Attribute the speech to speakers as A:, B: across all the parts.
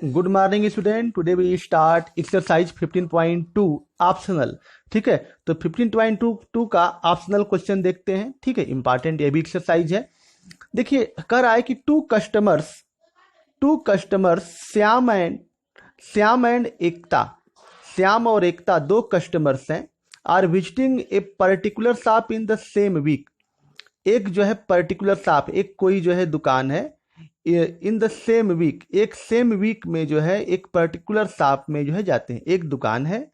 A: Good morning student. Today we start exercise 15.2 optional. ठीक है, तो 15.2 का ऑप्शनल क्वेश्चन देखते हैं। ठीक है, इंपॉर्टेंट ये भी एक्सरसाइज है। देखिए, कह रहा है कि two customers Shyam and Ekta, Shyam और एकता दो कस्टमर्स हैं, are visiting a particular shop in the same week. एक जो है पर्टिकुलर शॉप, एक कोई जो है दुकान है इन द सेम वीक, एक सेम वीक में जो है एक पर्टिकुलर शॉप में जो है जाते हैं। एक दुकान है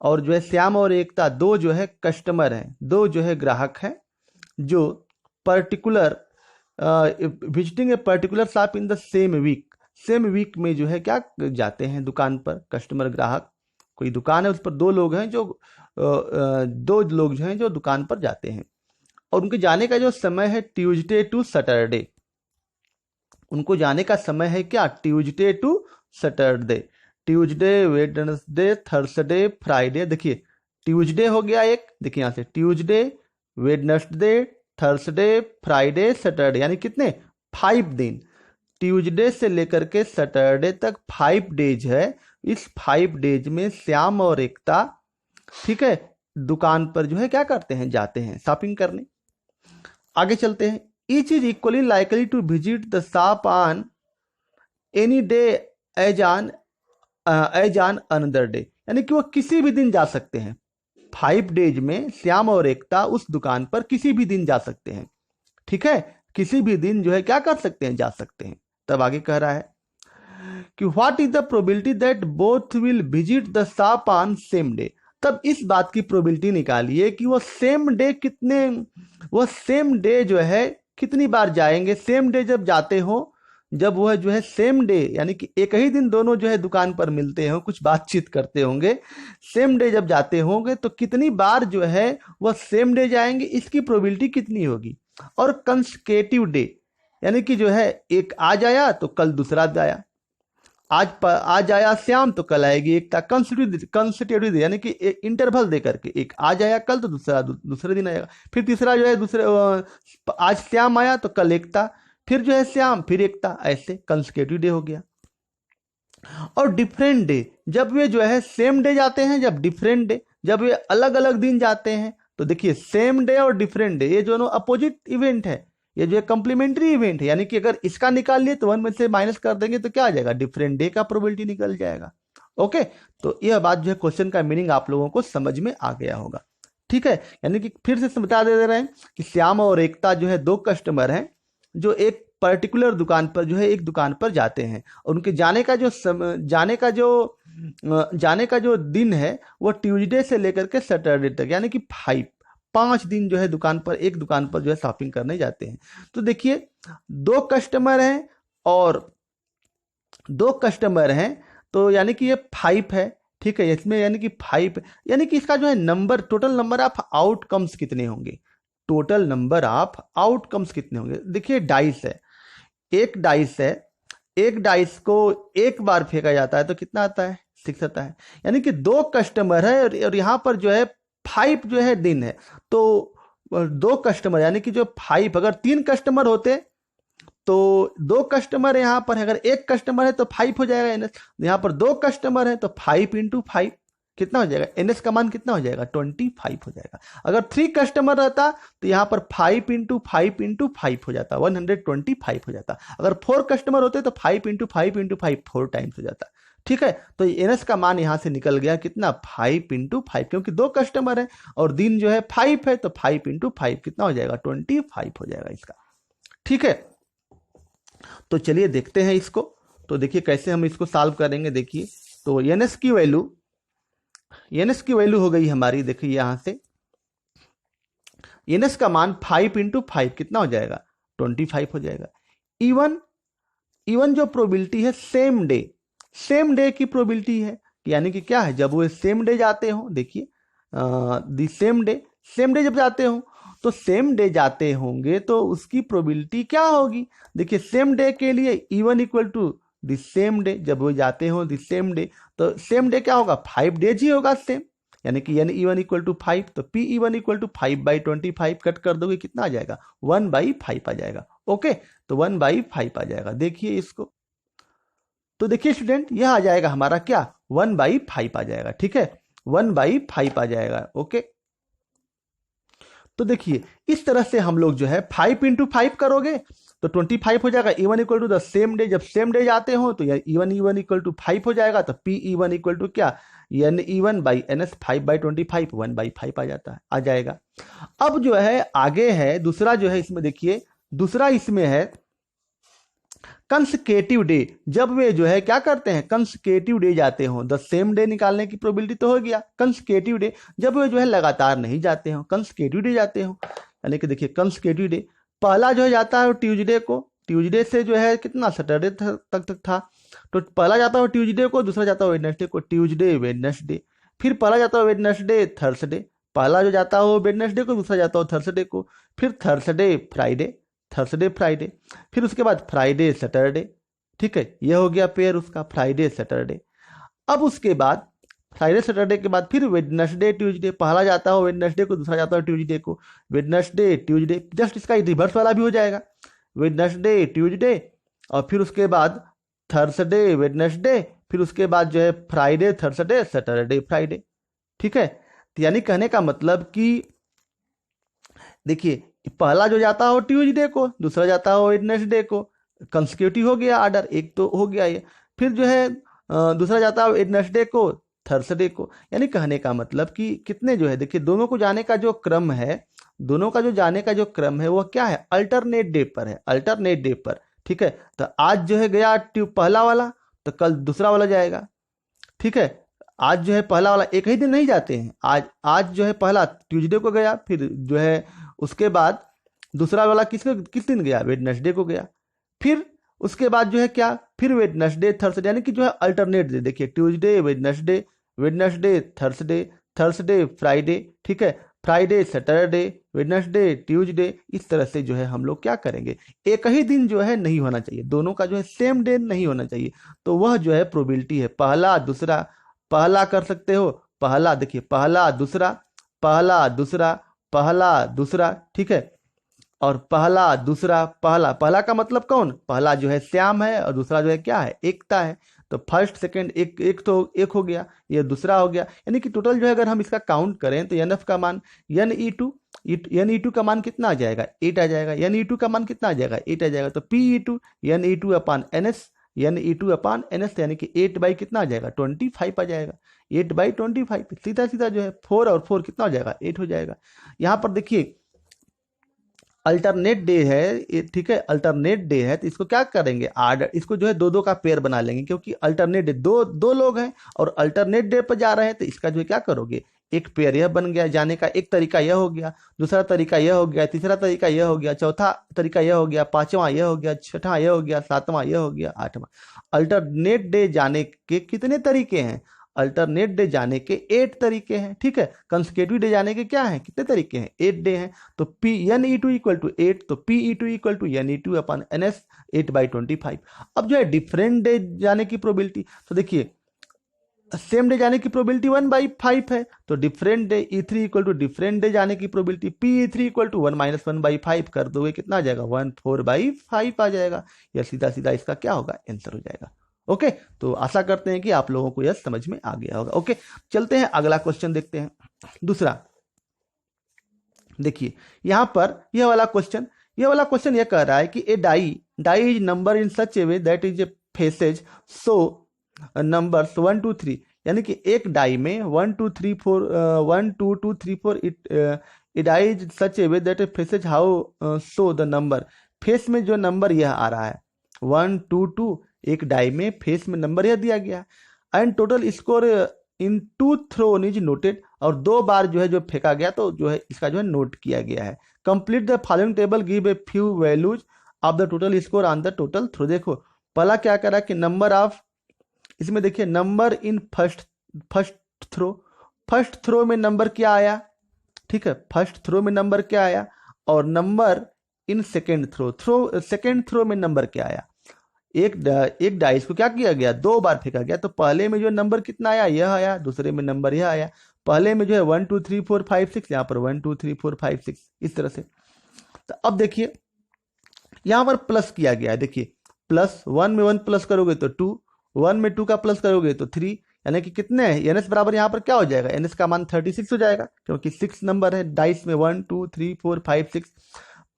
A: और जो है श्याम और एकता दो जो है कस्टमर हैं, दो जो है ग्राहक हैं जो particular visiting a particular shop in the same week में जो है क्या जाते हैं दुकान पर। कस्टमर ग्राहक, कोई दुकान है उस पर दो लोग हैं जो दो लोग जो हैं जो दुकान पर जाते हैं और उनके जाने का जो समय है ट्यूसडे टू सैटरडे। उनको जाने का समय है क्या, Tuesday to Saturday. Tuesday, Wednesday, Thursday, Friday. देखिए ट्यूसडे हो गया एक, देखिए यहाँ से Tuesday, Wednesday, Thursday, Friday, Saturday, यानी कितने 5 दिन। ट्यूसडे से लेकर के सैटरडे तक 5 डेज है। इस 5 डेज में श्याम और एकता, ठीक है, दुकान पर जो है क्या करते हैं, जाते हैं शॉपिंग करने। आगे चलते हैं। Each is equally likely to visit the shop on any day as on another day, यानी कि वो किसी भी दिन जा सकते हैं। 5 डेज में श्याम और एकता उस दुकान पर किसी भी दिन जा सकते हैं। ठीक है, किसी भी दिन जो है क्या कर सकते हैं, जा सकते हैं। तब आगे कह रहा है कि what is the probability that both will visit the shop on same day. तब इस बात की प्रोबेबिलिटी निकालिए कि वो सेम डे जो है कितनी बार जाएंगे। सेम डे जब जाते हो, जब वह जो है सेम डे यानी कि एक ही दिन दोनों जो है दुकान पर मिलते हो, कुछ बातचीत करते होंगे, सेम डे जब जाते होंगे तो कितनी बार जो है वह सेम डे जाएंगे, इसकी प्रोबेबिलिटी कितनी होगी। और कंसेक्यूटिव डे, यानी कि जो है एक आज आया तो कल दूसरा आया, आज आया श्याम तो कल आएगी एकता। कंसेक्यूटिव डे यानी कि इंटरवल दे करके, एक आज आया कल तो दूसरे दिन आएगा, फिर तीसरा जो है आज श्याम आया तो कल एकता, फिर जो है श्याम फिर एकता, ऐसे कंसेक्यूटिव डे हो गया। और डिफरेंट डे, जब वे जो है सेम डे जाते हैं, जब डिफरेंट डे, जब वे अलग अलग दिन जाते हैं। तो देखिए सेम डे और डिफरेंट डे ये दोनों अपोजिट इवेंट है, ये जो है कॉम्प्लीमेंट्री इवेंट है, यानी कि अगर इसका निकाल लिए तो 1 में से माइनस कर देंगे तो क्या आ जाएगा, डिफरेंट डे का प्रोबेबिलिटी निकल जाएगा। ओके, तो यह बात जो है क्वेश्चन का मीनिंग आप लोगों को समझ में आ गया होगा। ठीक है, यानी कि फिर से बता दे रहे हैं कि श्याम और एकता जो है दो कस्टमर हैं जो एक पर्टिकुलर दुकान पर जो है एक दुकान पर जाते हैं और उनके जाने का जो दिन है वो ट्यूसडे से लेकर के सैटरडे तक, यानी कि 5 दिन जो है एक दुकान पर जो है शॉपिंग करने जाते हैं। तो देखिए दो कस्टमर हैं तो यानी कि ये 5 है। ठीक है, इसमें यानी कि 5, यानी कि इसका जो है number, total number of outcomes कितने होंगे, टोटल नंबर ऑफ आउटकम्स कितने होंगे। देखिए डाइस है, एक डाइस को एक बार फेंका जाता है तो कितना आता है, 6 आता है। यानी कि दो कस्टमर है और यहाँ पर जो है 5 जो है दिन है, तो दो कस्टमर यानी कि जो 5, अगर 3 कस्टमर होते तो 2 कस्टमर यहाँ पर है, अगर एक कस्टमर है तो 5 हो जाएगा एनएस। यहाँ पर 2 कस्टमर है तो 5 × 5 कितना हो जाएगा, एनएस का मान कितना हो जाएगा, 25 हो जाएगा। अगर 3 कस्टमर रहता तो यहाँ पर 5 × 5 × 5 हो जाता, 125 हो जाता। अगर 4 कस्टमर होते तो 5 × 5 × 5 4 टाइम्स हो जाता। ठीक है, तो एनएस का मान यहां से निकल गया कितना, 5 × 5, क्योंकि 2 कस्टमर है और दिन जो है 5 है तो 5 × 5 कितना हो जाएगा, 25 हो जाएगा इसका। ठीक है, तो चलिए देखते हैं इसको। तो देखिए कैसे हम इसको सॉल्व करेंगे। देखिए तो एनएस की वैल्यू हो गई हमारी, देखिए यहां से एनएस का मान 5 × 5 कितना हो जाएगा, 25 हो जाएगा। इवन जो प्रोबेबिलिटी है सेम डे की प्रोबेबिलिटी है, यानी कि क्या है, जब वो सेम डे जाते हो, देखिए सेम डे जब जाते हो तो सेम डे जाते होंगे तो उसकी प्रोबेबिलिटी क्या होगी। देखिए सेम डे के लिए E1 equal to the same day, जब वो जाते हो द सेम डे, तो सेम डे क्या होगा, 5 डेज ही होगा सेम, यानी कि E1 इक्वल टू 5, तो P1 इक्वल टू 5/25 कट कर दोगे कितना आ जाएगा, 1/5 आ जाएगा। ओके, तो 1/5 आ जाएगा। देखिए इसको, तो देखिए स्टूडेंट, यह आ जाएगा हमारा क्या, 1/5 आ जाएगा। ठीक है, 1/5 आ जाएगा। ओके, तो देखिए इस तरह से हम लोग जो है 5 × 5 करोगे तो 25 हो जाएगा। E1 equal to the same day, जब सेम डे जाते हो तो E1 इक्वल टू 5 हो जाएगा। तो PE1 इक्वल टू क्या, NE1/NS 5/25 1/5 आ जाता है, आ जाएगा। अब जो है आगे है दूसरा जो है, इसमें देखिए दूसरा इसमें है कंसेक्यूटिव डे। जब वे जो है क्या करते हैं, कंसेक्यूटिव डे जाते हो, द सेम डे निकालने की प्रोबेबिलिटी तो हो गया। कंसेक्यूटिव डे जब वे जो है लगातार नहीं जाते हो, कंसेक्यूटिव डे जाते हो, यानी कि देखिए कंसेक्यूटिव डे पहला जो है जाता है ट्यूसडे को, ट्यूसडे से जो है कितना सैटरडे तक था, तो पहला जाता है ट्यूसडे को, दूसरा जाता है वेडनेसडे को, ट्यूसडे वेडनेसडे, फिर पहला जाता है वेडनेसडे थर्सडे, पहला जो जाता है वेडनेसडे को, दूसरा जाता है थर्सडे को, फिर थर्सडे फ्राइडे, थर्सडे फ्राइडे, फिर उसके बाद फ्राइडे सैटरडे। ठीक है, यह हो गया पेयर उसका फ्राइडे सैटरडे। अब उसके बाद फ्राइडे सैटरडे के बाद फिर वेडनेसडे ट्यूसडे, पहला जाता है वेडनेसडे को, दूसरा जाता है ट्यूसडे को, वेडनेसडे ट्यूसडे, जस्ट इसका रिवर्स वाला भी हो जाएगा, वेडनेसडे ट्यूसडे, और फिर उसके बाद थर्सडे वेडनेसडे, फिर उसके बाद जो है फ्राइडे थर्सडे सैटरडे फ्राइडे। ठीक है, तो यानी कहने का मतलब कि देखिए पहला जो जाता हो ट्यूसडे को, दूसरा जाता हो वेडनेसडे को, कंसेक्यूटिव हो गया ऑर्डर, एक तो हो गया ये, फिर जो है दूसरा जाता है वेडनेसडे को थर्सडे को। यानी कहने का मतलब कि कितने जो है, देखिए दोनों को जाने का जो क्रम है, दोनों का जो जाने का जो क्रम है वह क्या है, अल्टरनेट डे पर है, अल्टरनेट डे पर। ठीक है, तो आज जो है गया पहला वाला, तो कल दूसरा वाला जाएगा। ठीक है, आज जो है पहला वाला एक ही दिन नहीं जाते हैं, आज जो है पहला ट्यूसडे को गया, फिर जो है उसके बाद दूसरा वाला किस दिन गया, वेडनेसडे को गया, फिर उसके बाद जो है क्या, फिर वेडनेसडे थर्सडे, यानी कि जो है अल्टरनेट डे, देखिए Tuesday Wednesday, Wednesday Thursday, Thursday Friday, ठीक है, फ्राइडे सैटरडे, वेडनेसडे ट्यूसडे, इस तरह से जो है हम लोग क्या करेंगे, एक ही दिन जो है नहीं होना चाहिए, दोनों का जो है सेम डे नहीं होना चाहिए। तो वह जो है प्रोबेबिलिटी है, पहला दूसरा, पहला कर सकते हो, पहला देखिए पहला दूसरा, पहला दूसरा, पहला दूसरा, ठीक है, और पहला दूसरा, पहला, पहला का मतलब कौन, पहला जो है श्याम है और दूसरा जो है क्या है, एकता है। तो फर्स्ट सेकंड एक तो एक हो गया, ये दूसरा हो गया, यानी कि टोटल जो है अगर हम इसका काउंट करें तो NF का मान NE2 का मान कितना आ जाएगा, 8 आ जाएगा, NE2 का मान कितना आ जाएगा, 8 आ जाएगा। तो PE2 NE2/NS, NE2/NS यानी कि 8 बाई कितना आ जाएगा, 25 आ जाएगा, 8/25, सीधा सीधा जो है 4 और 4 कितना हो जाएगा, 8 हो जाएगा। यहाँ पर देखिए अल्टरनेट डे है, ठीक है, अल्टरनेट डे है, तो इसको क्या करेंगे, आर्डर, इसको जो है दो का पेयर बना लेंगे, क्योंकि अल्टरनेट डे दो लोग हैं और अल्टरनेट डे पर जा रहे हैं, तो इसका जो है क्या करोगे, एक पेयर यह बन गया जाने का, एक तरीका यह हो गया, दूसरा तरीका यह हो गया, तीसरा तरीका यह हो गया, चौथा तरीका यह हो गया, पांचवा यह हो गया, छठा यह हो गया, सातवां यह हो गया, आठवां। अल्टरनेट डे जाने के कितने तरीके हैं, अल्टरनेट डे जाने के 8 तरीके हैं। ठीक है, कंसेक्यूटिव डे जाने के क्या हैं, कितने तरीके हैं, 8 डे हैं। तो NE2 इक्वल टू 8, तो PE2 इक्वल टू NE2/NS 8/25। अब जो है डिफरेंट डे जाने की प्रोबेबिलिटी, तो देखिए सेम डे जाने की प्रोबेबिलिटी 1/5 है, तो different day E3 equal to different day जाने की प्रोबेबिलिटी PE3 इक्वल टू 1 - 1/5 कर दोगे, कितना आ जाएगा, 1/4/5 आ जाएगा। यह सीधा सीधा इसका क्या होगा, आंसर हो जाएगा। ओके, तो आशा करते हैं कि आप लोगों को यह समझ में आ गया होगा। ओके, चलते हैं अगला क्वेश्चन देखते हैं। दूसरा देखिए यहां पर यह वाला क्वेश्चन यह कह रहा है कि a die is number in such a way that is a faces so numbers 1 2 3, यानी कि एक डाई में 1 2 3 4 1 2 2 3 4 it die is such a way that a faces how so the number, face में जो नंबर यह आ रहा है 1 2 2, एक डाई में फेस में नंबर यह दिया गया, and total score in 2 thrown is noted, और 2 बार जो है जो फेंका गया तो जो है इसका जो है नोट किया गया है। Complete the following table, give a few values of the total score on the total throw. देखो पहला क्या करा कि नंबर ऑफ, इसमें देखिए नंबर इन फर्स्ट थ्रो में नंबर क्या आया, ठीक है, फर्स्ट थ्रो में नंबर क्या आया, और नंबर इन सेकेंड थ्रो में नंबर क्या आया। एक डाइस को क्या किया गया, 2 बार फेंका गया, तो पहले में जो नंबर कितना आया, यह आया, दूसरे में नंबर यह आया। पहले में जो है 1 2 3 4 5 6, यहाँ पर 1 2 3 4 5 6, इस तरह से। तो अब देखिए यहाँ पर प्लस किया गया है, देखिए +1 में 1 प्लस करोगे तो 2, 1 में 2 का प्लस करोगे तो 3, यानी कि कितने हैं एनएस बराबर यहाँ पर क्या हो जाएगा, एनएस का मान 36 हो जाएगा, क्योंकि 6 नंबर है डाइस में, 1 2 3 4 5 6।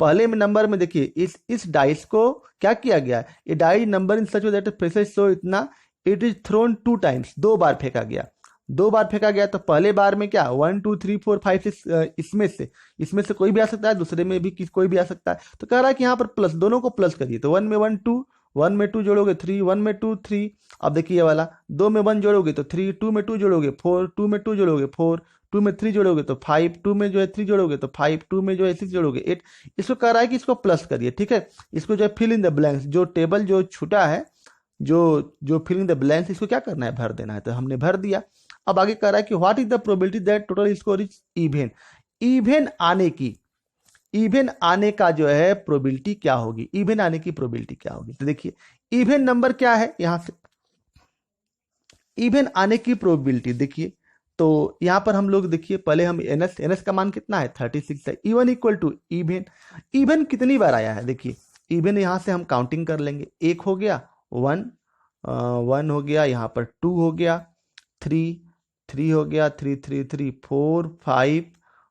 A: पहले में नंबर में देखिए इस डाइस को क्या किया गया, ये dice number in such way that pressure so इतना इट इज थ्रोन 2 टाइम्स, 2 बार फेंका गया, 2 बार फेंका गया। तो पहले बार में क्या 1 2 3 4 5 6 इसमें से कोई भी आ सकता है, दूसरे में भी कोई भी आ सकता है। तो कह रहा है कि यहाँ पर प्लस, दोनों को प्लस करिए, तो 1 में 1 2, 1 में 2 जोड़ोगे 3, 1 में 2 3। अब देखिए ये वाला 2 में 1 जोड़ोगे तो 3, 2 में 2 जोड़ोगे 4, 2 में 2 जोड़ोगे 4, 2 में 3 जोड़ोगे तो 5, 2 में जो है 3 जोड़ोगे तो 5, 2 में जो है 6 जोड़ोगे 8। इसको कह रहा है कि इसको प्लस करिए, ठीक है। इसको जो है फिल इन द ब्लैंक्स, जो टेबल जो छूटा है, जो फिल इन द ब्लैंक्स, इसको क्या करना है, भर देना है। तो हमने भर दिया। अब आगे कह रहा है कि what is the probability that total score is even, even आने का जो है प्रोबेबिलिटी क्या होगी, इवन आने की प्रोबेबिलिटी क्या होगी। तो देखिए इवन नंबर क्या है, यहां से इवन आने की प्रोबेबिलिटी देखिए, तो यहां पर हम लोग देखिए पहले हम एनएस का मान कितना है 36 है, इवन इक्वल टू इवन कितनी बार आया है, देखिए इवन यहां से हम काउंटिंग कर लेंगे, 1 हो गया, 1 हो गया, यहाँ पर 2 हो गया, 3 हो गया, 3 3 3 4 5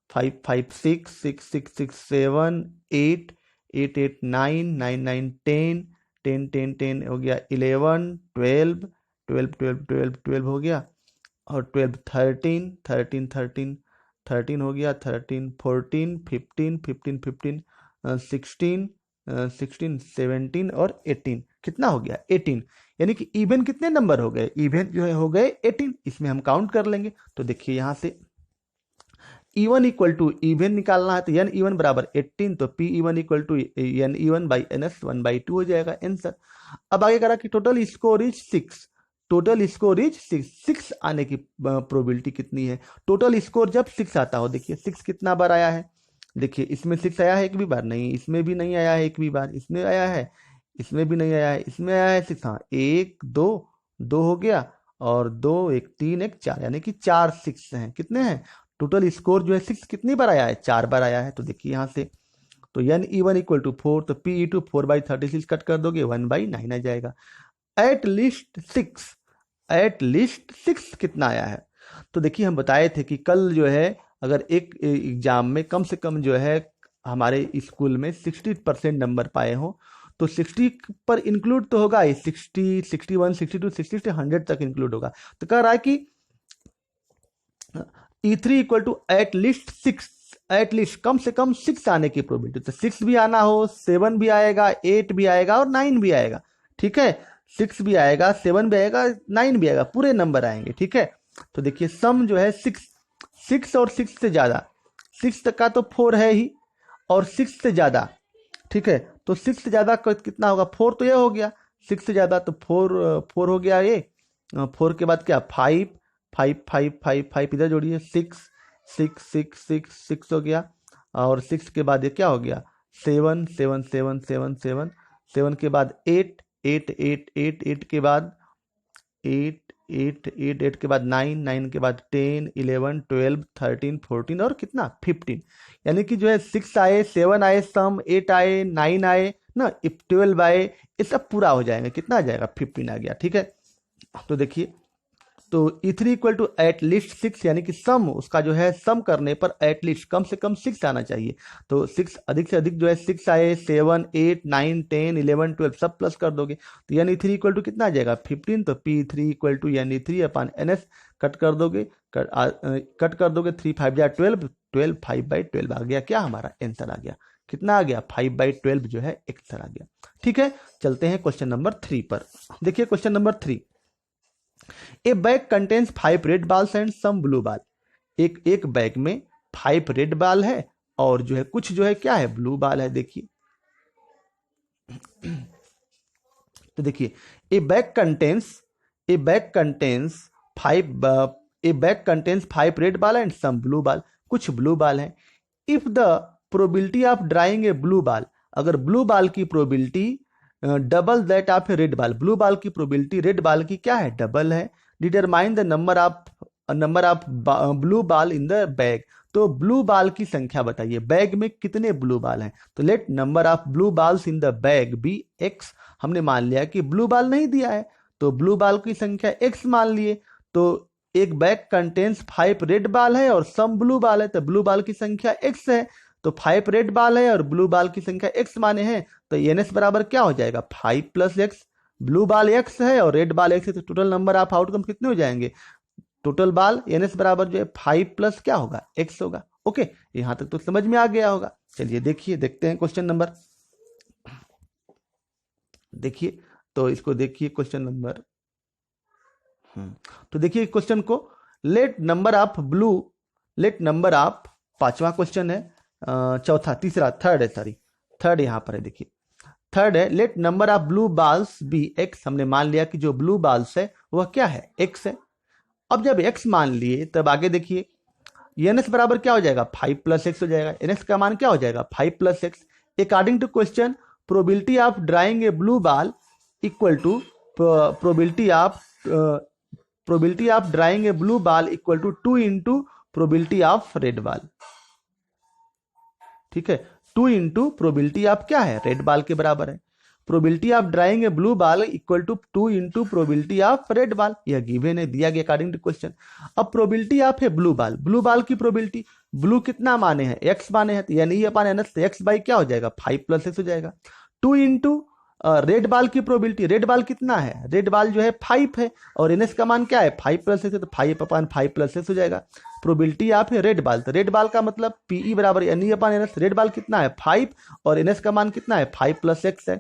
A: 5 5 6 6 6 6 7 8 8 8 9 9 9 10 10 10 10 हो गया, 11 12 12 12 12 12 हो गया, और 12 13 13 13 13 हो गया, 13 14 15 15 15 16 16 17 और 18, कितना हो गया 18। यानी कि इवन कितने नंबर हो गए, इवन जो है हो गए 18, इसमें हम काउंट कर लेंगे। तो देखिए यहां से इवन इक्वल टू इवन निकालना है, तो एन इवन बराबर 18, तो P even equal to N even by N S 1/2 हो जाएगा आंसर। अब आगे करा कि total score is 6, total score is 6 आने की प्रोबेबिलिटी कितनी है, टोटल स्कोर जब 6 आता हो। देखिए 6 कितना बार आया है, देखिए इसमें 6 आया है एक भी बार नहीं, इसमें भी नहीं आया है एक भी बार, इसमें आया है, इसमें भी नहीं आया है, इसमें आया है 6, हाँ 1 2 2 हो गया, और 2 1 3 1 4, यानी कि 4 6 हैं, कितने हैं टोटल स्कोर जो है 6 कितनी बार आया है, 4 बार आया है। तो देखिए यहाँ से तो एन इवन इक्वल टू 4, तो पी ई टू 4/36 कट कर दोगे 1/9 आ जाएगा। एट लीस्ट 6 कितना आया है, तो देखिए हम बताए थे कि कल जो है अगर एक एग्जाम में कम से कम जो है हमारे स्कूल में 60% नंबर पाए हो, तो 60 पर इंक्लूड तो होगा ही, 60 61 62 60 से 100 तक इंक्लूड होगा। तो कह रहा है कि E3 equal to at least 6, at least कम से कम 6 आने की प्रोबेबिलिटी, तो 6 भी आना हो, 7 भी आएगा, 8 भी आएगा और 9 भी आएगा, ठीक है। 6 भी आएगा, 7 भी आएगा, 9 भी आएगा, पूरे नंबर आएंगे, ठीक है। तो देखिए सम जो है 6 और 6 से ज्यादा, 6 तक का तो 4 है ही, और 6 से ज्यादा, ठीक है। तो 6 से ज्यादा कितना होगा, 4 तो ये हो गया, 6 से ज्यादा तो 4 हो गया, ये 4 के बाद क्या 5 5 5 5 5 इधर जोड़िए 6 6 6 6 6 हो गया, और 6 के बाद ये क्या हो गया 7 7 7 7 7 7 के बाद 8 8 8 8 8 के बाद 8 8 8 8 के बाद 9 9 के बाद 10 11 12 13 14 और कितना 15, यानी कि जो है 6 आए, 7 आए, सम 8 आए, 9 आए ना, 12 आए, ये सब पूरा हो जाएगा, कितना आ जाएगा 15 आ गया, ठीक है। तो देखिए तो E3 इक्वल टू एटलीस्ट 6, यानी कि सम उसका जो है सम करने पर एटलीस्ट कम से कम 6 आना चाहिए। तो 6 अधिक से अधिक जो है 6 आए, 7 8 9 10 11 12 सब प्लस कर दोगे, तो यानी 3 इक्वल टू कितना आ जाएगा 15, तो P3 इक्वल टू यानी 3 अपॉन NS कट कर दोगे, कट कर दोगे 3 5 जा 12 12 5/12 आ गया, क्या हमारा आंसर आ गया, कितना आ गया 5/12 जो है आंसर आ गया, ठीक है। चलते हैं क्वेश्चन नंबर 3 पर। देखिए question number 3, a bag contains 5 red balls and some blue ball, एक बैग में 5 रेड बॉल है और जो है कुछ जो है क्या है ब्लू बॉल है। देखिए तो देखिए a bag contains 5 red ball and some blue ball, कुछ ब्लू बॉल है। If the probability of drawing a blue ball, अगर ब्लू बॉल की probability double that of a red ball, blue ball की probability red ball की क्या है double है, determine the number of blue ball in the bag, तो blue ball की संख्या बताइए, बैग में कितने ब्लू बॉल हैं। तो let number of blue balls in the bag be x, हमने मान लिया कि ब्लू बॉल नहीं दिया है, तो ब्लू बाल की संख्या x मान लिए, तो एक बैग कंटेन्स 5 रेड बाल है और सम ब्लू बाल है, तो ब्लू बाल की संख्या x है, तो 5 रेड बाल है और ब्लू बाल की संख्या x माने हैं, तो NS बराबर क्या हो जाएगा 5 + x। ब्लू बाल x है और रेड बाल x है, तो टोटल नंबर ऑफ आउटकम कितने हो जाएंगे, टोटल बाल NS बराबर जो है 5 + क्या होगा x होगा। ओके, यहां तक तो समझ में आ गया होगा। चलिए देखिए, देखते हैं क्वेश्चन नंबर, देखिए तो इसको देखिए क्वेश्चन नंबर, तो देखिए क्वेश्चन को, late number of blue, late number of, पांचवा क्वेश्चन है, चौथा, तीसरा, थर्ड है, सॉरी थर्ड यहाँ पर है, देखिए थर्ड है, let number of blue balls be x। हमने मान लिया कि जो ब्लू बाल्स है वह क्या है x है। अब जब x मान लिए तब आगे देखिए NS बराबर क्या हो जाएगा 5 + x हो जाएगा। NS का मान क्या हो जाएगा 5 + x। According to question probability of drawing a blue ball equal to probability of drawing a blue ball equal to 2 × probability of red ball. ठीक है, 2 × प्रोबेबिलिटी ऑफ क्या है रेड बाल के बराबर है। Probability of drawing a blue ball equal to 2 × probability of red ball, यह given है, दिया गया अकॉर्डिंग टू क्वेश्चन। अब प्रोबेबिलिटी ऑफ है ब्लू बाल, ब्लू बाल की प्रोबेबिलिटी, ब्लू कितना माने हैं x माने हैं, तो यानी E/NS x बाई क्या हो जाएगा 5 + x हो जाएगा। 2 × रेड बाल की प्रोबेबिलिटी, रेड बाल कितना है, रेड बाल जो है 5 है और NS का मान क्या है 5 + x है, तो 5/5 + x हो जाएगा। प्रोबेबिलिटी ऑफ है रेड बाल, तो रेड बाल का मतलब PE बराबर NE/NS, रेड बाल कितना है 5 और NS का मान कितना है 5 + x है,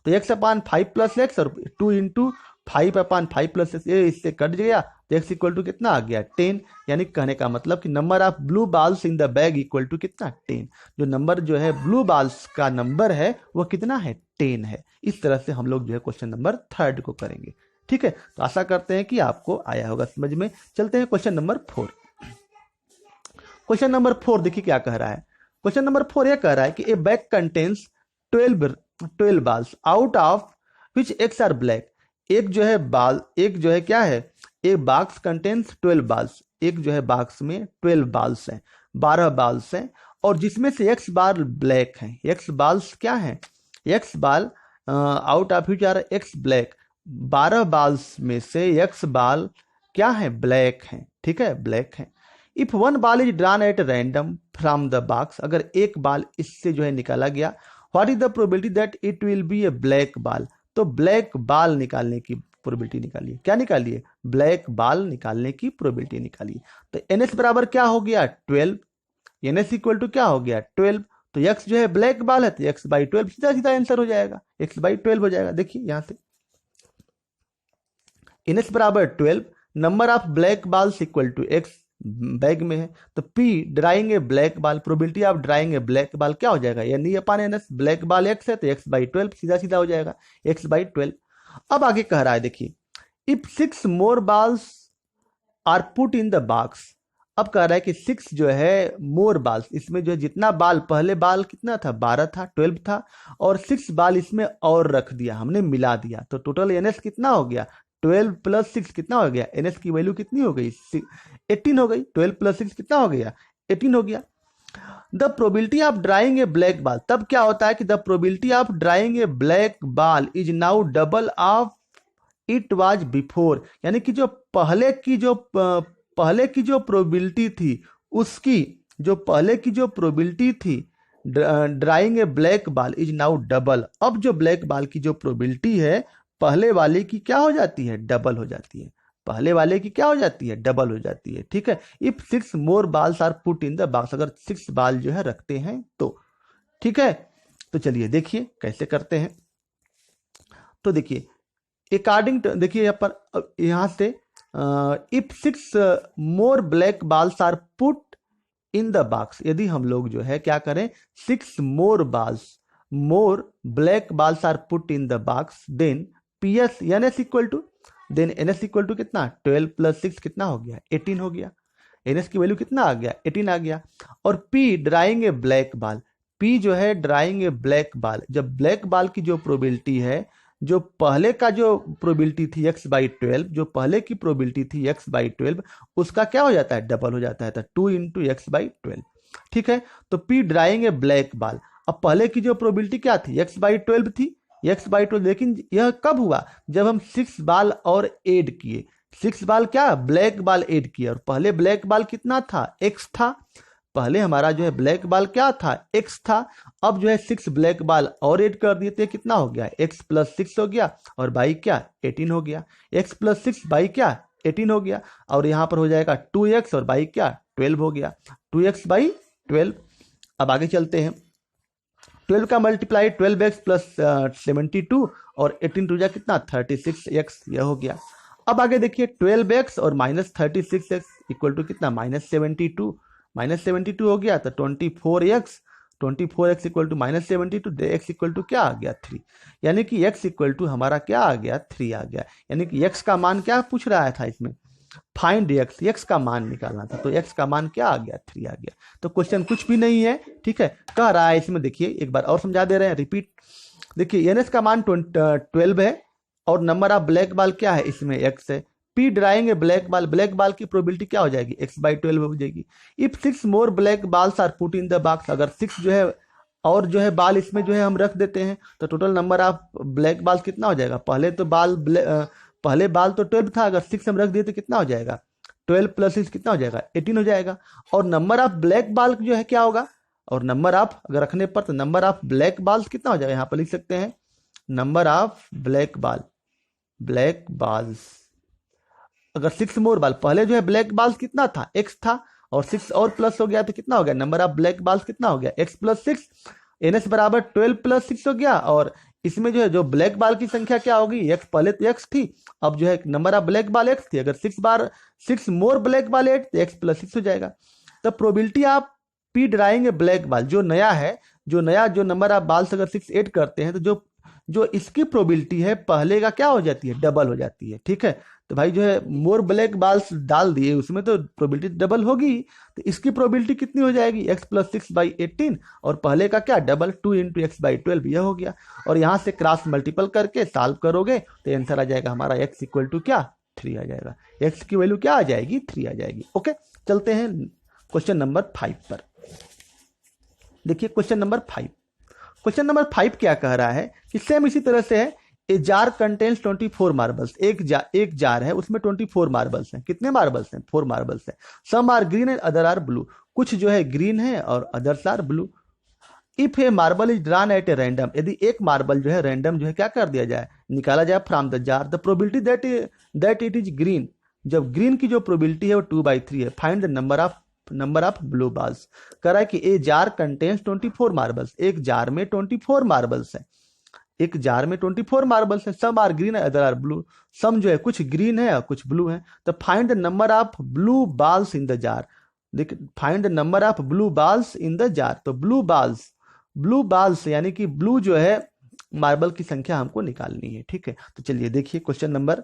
A: तो x/5 + x और 2 × 5/5 + x, ये इससे कट गया, तो x इक्वल टू कितना आ गया 10। यानी कहने का मतलब कि number of blue balls in the bag equal to कितना 10। जो नंबर जो है ब्लू बाल्स का नंबर है वो कितना है 10 है। इस तरह से हम लोग जो है क्वेश्चन नंबर थर्ड को करेंगे। ठीक है, तो आशा करते हैं कि आपको आया होगा समझ में। चलते हैं क्वेश्चन नंबर 4। क्वेश्चन नंबर 4 देखिए क्या कह रहा है। क्वेश्चन नंबर 4 यह कह रहा है कि a bag contains 12 balls out of which x are black. एक जो है बाल, एक जो है क्या है, एक बॉक्स कंटेन्स 12 बाल्स, एक जो है बॉक्स में 12 बाल्स हैं, 12 बाल्स हैं, और जिसमें से x बाल ब्लैक है। x बाल्स क्या है, x ball out of which are x black, 12 balls में से x बाल क्या है ब्लैक है। ठीक है, ब्लैक है। इफ वन बाल is drawn at random from the box, अगर एक बाल इससे जो है निकाला गया, what is the probability that it will be A black बाल। तो ब्लैक बाल निकालने की प्रोबेबिलिटी निकालिए। क्या निकालिए, ब्लैक बाल निकालने की प्रोबेबिलिटी निकालिए। तो NS बराबर क्या हो गया 12, NS इक्वल टू क्या हो गया 12, तो x जो है ब्लैक बाल है तो x/12 सीधा सीधा आंसर हो जाएगा, x/12 हो जाएगा। देखिए यहां से NS बराबर 12, number of black balls equal to x, bag में है, तो P drawing a black ball, probability of drawing a black ball क्या हो जाएगा NE/NS, ब्लैक बाल x है तो x/12 सीधा सीधा हो जाएगा x/12। अब आगे कह रहा है देखिए, if 6 more balls are put in the box. अब कह रहा है कि 6 जो है मोर बाल्स, इसमें जो है जितना बाल, पहले बाल कितना था 12 था, 12 था, और 6 बाल इसमें और रख दिया, हमने मिला दिया, तो टोटल NS कितना हो गया 12 + 6 कितना हो गया, NS की वैल्यू कितनी हो गई 18 हो गई। 12 + 6 कितना हो गया 18 हो गया। The probability of drawing a black ball, तब क्या होता है कि the probability of drawing a black ball is now double of it was before, यानी कि जो पहले की जो प्रोबेबिलिटी थी, उसकी जो पहले की जो प्रोबेबिलिटी थी drawing a black ball is now double. अब जो ब्लैक बाल की जो प्रोबेबिलिटी है पहले वाले की क्या हो जाती है डबल हो जाती है, पहले वाले की क्या हो जाती है डबल हो जाती है। ठीक है, if 6 more balls are put in the box, अगर 6 बाल जो है रखते हैं तो। ठीक है, तो चलिए देखिए कैसे करते हैं। तो देखिए अकॉर्डिंग टू, देखिए यहाँ पर, यहां से if 6 more black balls are put in the box, यदि हम लोग जो है क्या करें 6 more black balls are put in the box, then PS NS equal to, then NS equal to कितना 12 + 6 कितना हो गया 18 हो गया। NS की वैल्यू कितना आ गया 18 आ गया। और P ड्राइंग ए ब्लैक बाल, P जो है ड्राइंग ए ब्लैक बाल, जब ब्लैक बाल की जो प्रोबेबिलिटी है, जो पहले का जो प्रोबेबिलिटी थी x/12, जो पहले की प्रोबेबिलिटी थी x/12, उसका क्या हो जाता है डबल हो जाता है, तो 2 × x/12। ठीक है, तो P ड्राइंग ए ब्लैक बाल, अब पहले की जो प्रोबेबिलिटी क्या थी x/12 थी, x/12। लेकिन यह कब हुआ, जब हम 6 बाल और ऐड किए। 6 बाल क्या, ब्लैक बाल ऐड किया, और पहले ब्लैक बाल कितना था, x था। पहले हमारा जो है ब्लैक बाल क्या था, x था। अब जो है 6 ब्लैक बाल और ऐड कर दिए थे, कितना हो गया, x + 6 हो गया, और बाई क्या 18 हो गया। x + 6 बाई क्या 18 हो गया, और यहाँ पर हो जाएगा 2x और बाई क्या 12 हो गया, 2x/12। अब आगे चलते हैं, 12 का मल्टीप्लाई 12x + 72 और 18 टू जा कितना 36x, यह हो गया। अब आगे देखिए 12x और -36x इक्वल टू कितना -72, -72 हो गया, तो 24x equal to -72, x equal to क्या आ गया 3, यानी कि x इक्वल टू हमारा क्या आ गया 3 आ गया। यानी कि x का मान क्या पूछ रहा था इसमें, फाइंड x का मान निकालना था, तो x का मान क्या आ गया 3 आ गया। तो क्वेश्चन कुछ भी नहीं है, ठीक है, कह रहा है इसमें, देखिए एक बार और समझा दे रहे हैं, रिपीट। देखिए ns का मान 12 है, और नंबर ऑफ ब्लैक बाल क्या है इसमें x है। p ड्राइंग ब्लैक बाल की प्रोबेबिलिटी क्या हो जाएगी, x/12 हो जाएगी। If 6 more black balls are put in the box, अगर 6 जो है और जो है बाल इसमें जो है हम रख देते हैं, तो टोटल नंबर ऑफ ब्लैक बाल कितना हो जाएगा। पहले बाल तो 12 था, अगर 6 हम रख दिए तो कितना हो जाएगा, 12 + 6 कितना हो जाएगा 18 हो जाएगा। और नंबर ऑफ ब्लैक बाल जो है क्या होगा, और नंबर ऑफ अगर रखने पर तो नंबर ऑफ ब्लैक बाल्स कितना हो जाएगा, यहाँ पर लिख सकते हैं नंबर ऑफ ब्लैक बाल्स। अगर 6 मोर बाल, पहले जो है ब्लैक बाल्स कितना था, x था, और 6 और प्लस हो गया तो कितना हो गया, नंबर ऑफ ब्लैक बाल्स कितना हो गया, x + 6, ns बराबर 12 + 6 हो गया। और इसमें जो है जो ब्लैक बाल की संख्या क्या होगी, x, पहले तो x थी, अब जो है नंबर ऑफ ब्लैक बाल x थी, अगर 6 मोर ब्लैक बाल ऐड तो x + 6 हो जाएगा। तो प्रोबेबिलिटी आप p ड्राइंग ब्लैक बाल जो नया है, जो नंबर ऑफ बाल्स अगर 6 ऐड करते हैं, तो जो इसकी प्रोबेबिलिटी है पहले का क्या हो जाती है, डबल हो जाती है, ठीक है। तो भाई जो है मोर ब्लैक बाल्स डाल दिए उसमें, तो प्रोबेबिलिटी डबल होगी, तो इसकी प्रोबेबिलिटी कितनी हो जाएगी, x + 6/18, और पहले का क्या डबल 2 × x/12, यह हो गया। और यहाँ से क्रॉस मल्टीपल करके सॉल्व करोगे तो आंसर आ जाएगा हमारा x इक्वल टू क्या 3 आ जाएगा, x की वैल्यू क्या आ जाएगी 3 आ जाएगी। ओके, चलते हैं क्वेश्चन नंबर 5 पर। देखिए क्वेश्चन नंबर 5 क्या कह रहा है कि सेम इसी तरह से है, ए जार कंटेन्स 24 मार्बल्स, एक जार है उसमें 24 मार्बल्स हैं। कितने मार्बल्स हैं, 4 मार्बल्स हैं। Some are green and other are blue, कुछ जो है ग्रीन है और others are blue. If a marble is drawn at a random, यदि एक मार्बल जो है रैंडम जो है क्या कर दिया जाए, निकाला जाए from the jar, the probability that it is green, जब ग्रीन की जो प्रोबेबिलिटी है वो 2/3 है। Find the number of blue balls. कह रहा है कि ए जार कंटेन्स 24 मार्बल्स, एक जार में 24 मार्बल्स है, एक जार में 24 मार्बल्स है। Some are green other are blue, some जो है कुछ ग्रीन है और कुछ ब्लू है। तो find the number of blue balls in the jar, देख find the number of blue balls in the jar. तो ब्लू बाल्स यानी कि ब्लू जो है मार्बल की संख्या हमको निकालनी है, ठीक है। तो चलिए देखिए क्वेश्चन नंबर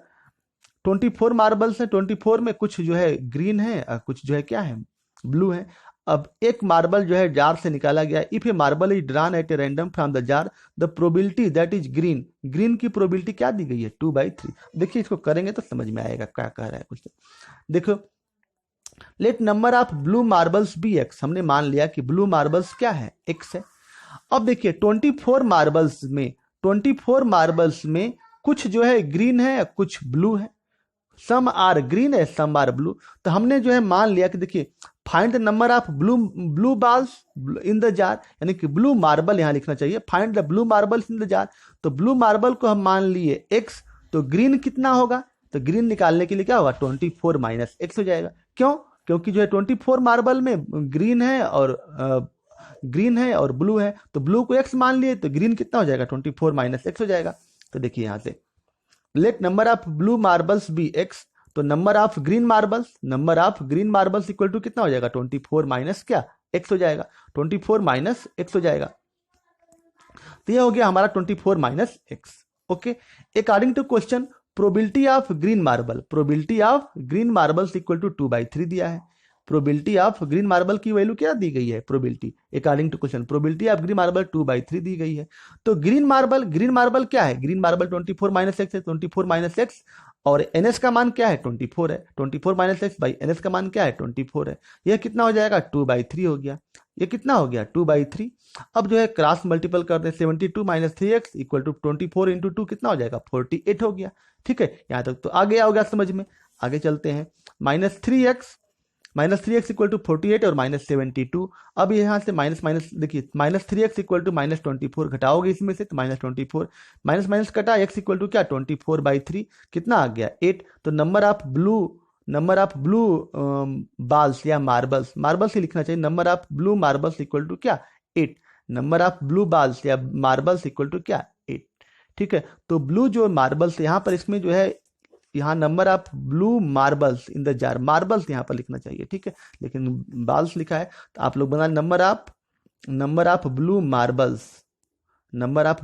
A: 24 मार्बल्स है, 24 में कुछ जो है ग्रीन है और कुछ जो है क्या है ब्लू है। अब एक मार्बल जो है जार से निकाला गया, if a marble is drawn at a random from the jar, the probability that is green की प्रोबेबिलिटी क्या दी गई है 2/3। देखिए इसको करेंगे तो समझ में आएगा क्या कह रहा है कुछ। देखो let number of blue marbles be x, हमने मान लिया कि ब्लू मार्बल्स क्या है x है। अब देखिए 24 मार्बल्स में कुछ जो है ग्रीन है कुछ ब्लू है, सम आर ग्रीन है सम आर ब्लू। तो हमने जो है मान लिया कि देखिए find the number of blue balls in the jar, यानी कि ब्लू मार्बल यहां लिखना चाहिए, find the blue marbles in the jar. तो ब्लू मार्बल को हम मान लिए x, तो ग्रीन कितना होगा, तो ग्रीन निकालने के लिए क्या होगा 24 - x हो जाएगा। क्यों, क्योंकि जो है 24 मार्बल में ग्रीन है और ब्लू है, तो ब्लू को x मान लिए तो ग्रीन कितना हो जाएगा 24 - x हो जाएगा। तो देखिए यहां से let number of blue marbles be x, तो number of green marbles equal to कितना हो जाएगा 24 - क्या x हो जाएगा, 24 - x हो जाएगा। तो यह हो गया हमारा 24 - x। Okay, according to question probability of green marbles equal to 2/3 दिया है। प्रोबेबिलिटी ऑफ ग्रीन मार्बल की वैल्यू क्या दी गई है, probability according to question probability of green marble 2/3 दी गई है। तो ग्रीन मार्बल क्या है, ग्रीन मार्बल 24 - x है, 24 - x, और ns का मान क्या है 24 है, 24 - x बाई ns का मान क्या है 24 है, यह कितना हो जाएगा 2/3 हो गया। ये कितना हो गया 2/3। अब जो है क्रॉस मल्टीपल कर दे 72 minus 3x equal to 24 into 2 कितना हो जाएगा 48 हो गया। ठीक है, यहाँ तक तो आ गया होगा समझ में। आगे चलते हैं, -3x इक्वल टू 48 और -72। अब यहाँ से माइनस माइनस देखिए, -3x इक्वल टू -24 घटाओगे इसमें से तो -24, माइनस माइनस कटा, x इक्वल टू क्या 24/3 कितना आ गया 8। तो नंबर ऑफ ब्लू बाल्स या मार्बल्स ही लिखना चाहिए, number of blue marbles equal to क्या 8। नंबर ऑफ ब्लू बाल्स या मार्बल्स इक्वल टू क्या 8। ठीक है, तो ब्लू जो मार्बल्स यहाँ पर इसमें जो है, यहाँ number of blue marbles in the jar, marbles यहाँ पर लिखना चाहिए। ठीक है, लेकिन बाल्स लिखा है तो आप लोग बना number of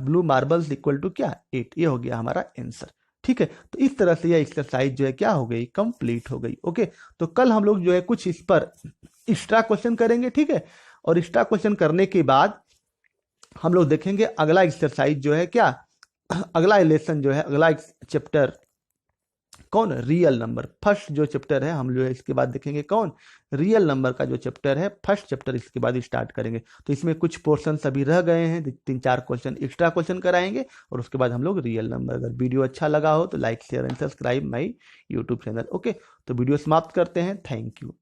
A: blue marbles equal to क्या 8। ये हो गया हमारा आंसर। ठीक है, तो इस तरह से यह एक्सरसाइज जो है क्या हो गई कंप्लीट हो गई। ओके, तो कल हम लोग जो है कुछ इस पर एक्स्ट्रा क्वेश्चन करेंगे। ठीक है, और एक्स्ट्रा क्वेश्चन करने के बाद हम लोग देखेंगे अगला एक्सरसाइज जो है क्या, अगला लेसन जो है, अगला चैप्टर कौन, रियल नंबर। फर्स्ट जो चैप्टर है हम जो है इसके बाद देखेंगे कौन, रियल नंबर का जो चैप्टर है, फर्स्ट चैप्टर इसके बाद स्टार्ट करेंगे। तो इसमें कुछ पोर्शन अभी रह गए हैं, 3-4 क्वेश्चन एक्स्ट्रा क्वेश्चन कराएंगे और उसके बाद हम लोग रियल नंबर। अगर वीडियो अच्छा लगा हो तो like share and subscribe my YouTube channel. Okay, तो वीडियो समाप्त करते हैं। Thank you.